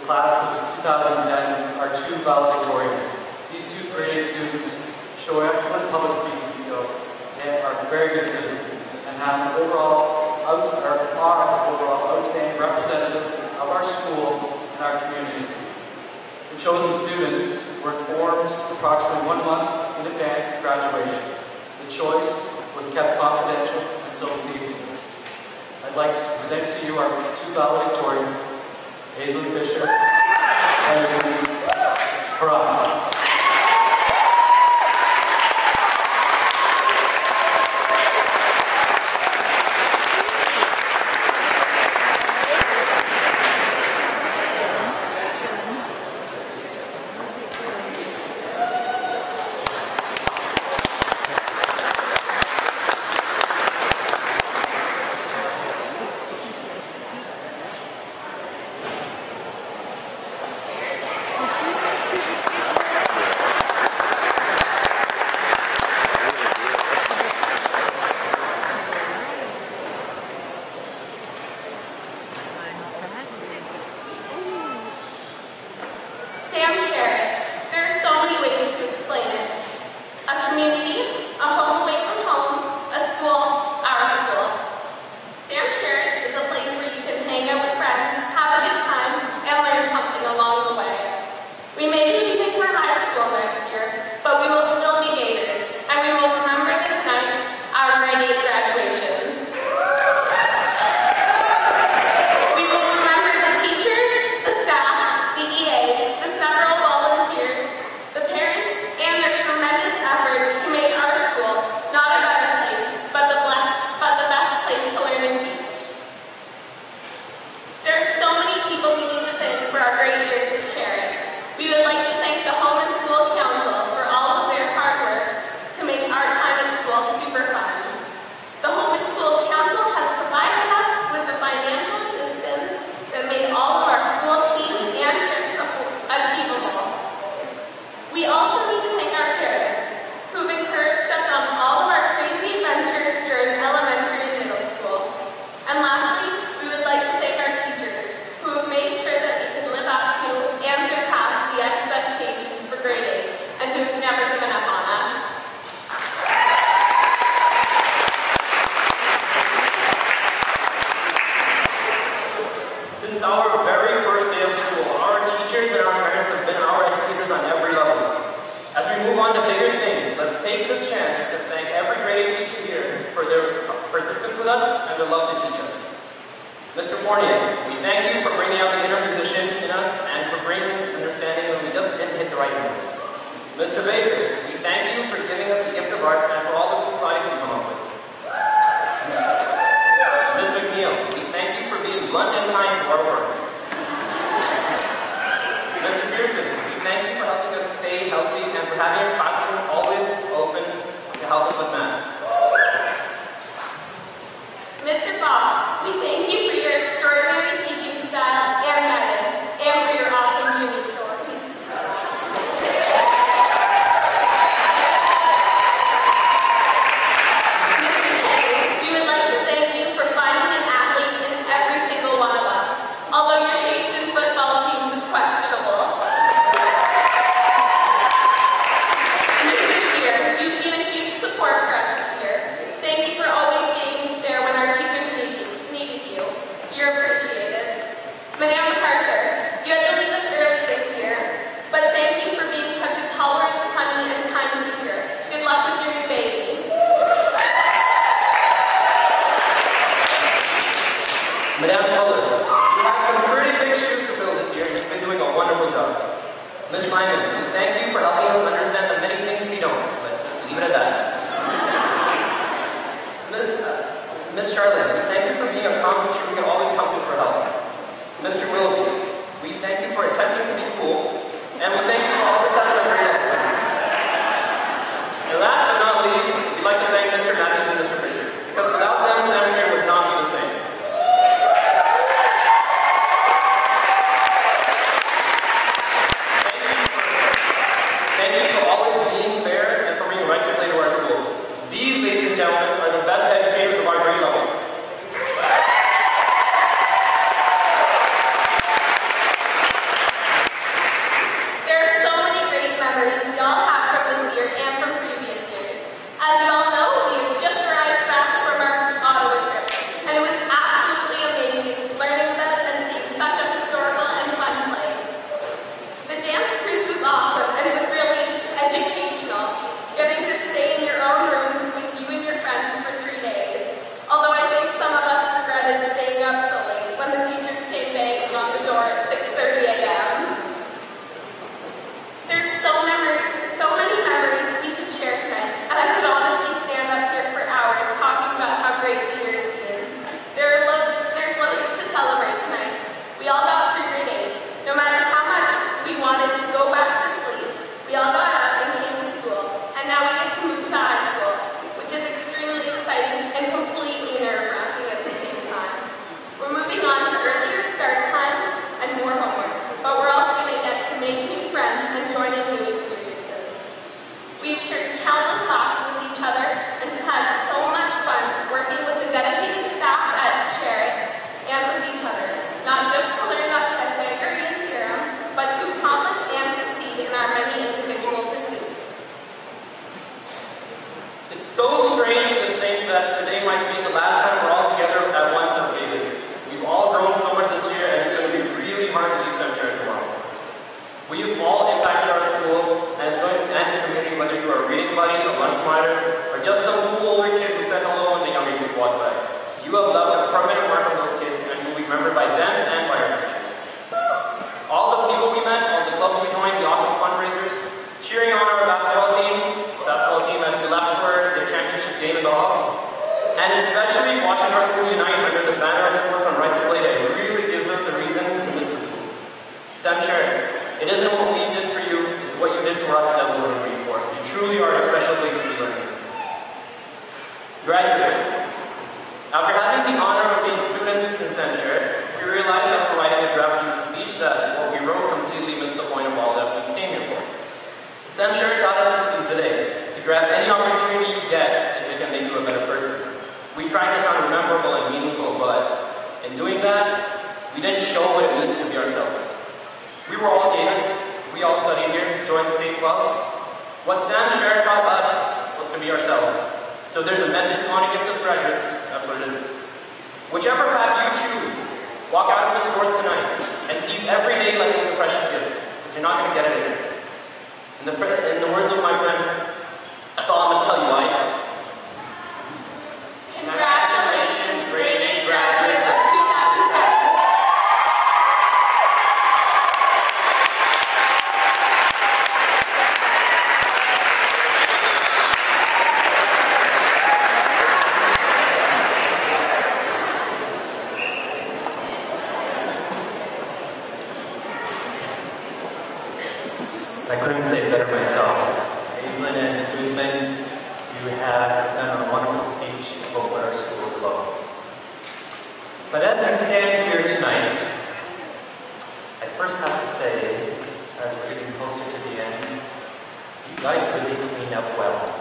class of 2010 are two valedictorians. These two grade A students show excellent public speaking skills. They are very good citizens and are overall outstanding representatives of our school and our community. The chosen students were informed approximately 1 month in advance of graduation. The choice was kept confidential until this evening. I'd like to present to you our two valedictorians, Aislinn and Sherratt. Since our very first day of school, our teachers and our parents have been our educators on every level. As we move on to bigger things, let's take this chance to thank every grade teacher here for their persistence with us and their love to teach us. Mr. Fournier, we thank you for bringing out the inner musician in us and for bringing understanding when we just didn't hit the right note. Mr. Baker, we thank you for giving us the gift of art and for all the cool projects you come up with. Ms. McNeil, we thank you for being blunt and kind to our work. Mr. Pearson, we thank you for helping us stay healthy and for having your classroom always open to help us with math. Mr. Fox, we thank you for your extraordinary teaching style and guidance, and for your awesome Jimmy stories. Mr. Kay, we would like to thank you for finding an athlete in every single one of us, although your taste in football teams is questionable. Mr. Spear, you've been a huge support for us this year. Thank you for always being there when our teachers needed you. You're appreciated. Madame MacArthur, you had to leave us early this year, but thank you for being such a tolerant, funny, and kind teacher. Good luck with your new baby. Madame Fuller, you have some pretty big shoes to fill this year, and you've been doing a wonderful job. Ms. Lyman, we thank you for helping us understand the many things we don't. Let's just leave it at that. Ms. Charlotte, we thank you for being a calm teacher we can always come to for help. Mr. Willoughby, we thank you for attempting to be cool, and we thank you for all the time that we're here. And last but not least, we'd like to thank Mr. Matthews and Mr. Fisher, because without them, Seminary would not be the same. Thank you for always being fair and for being right to play to our school. These, ladies and gentlemen, are the best educators of our grade level. Sam Sherratt, it isn't what we did for you, it's what you did for us that we'll remember you for. You truly are a special place to be learning. Graduates, after having the honor of being students in Sam Sherratt, we realized after writing a draft of the speech that what we wrote completely missed the point of all that we came here for. Sam Sherratt taught us to seize the day, to grab any opportunity you get if it can make you a better person. We tried to sound memorable and meaningful, but in doing that, we didn't show what it means to be ourselves. We were all students, we all studied here, joined the same clubs. What Sam Sherratt taught us was to be ourselves. So there's a message we want to give to the graduates, that's what it is. Whichever path you choose, walk out of those doors tonight and seize every day like it was a precious gift, because you're not going to get it again. In the words of my friend, that's all I'm going to tell you, Ike. Congratulations, grade 8 graduates of 2010. I couldn't say it better myself. Aislinn and Usman, you have done a wonderful speech about what our school is about. But as we stand here tonight, I first have to say, as we're getting closer to the end, you guys really cleaned up well.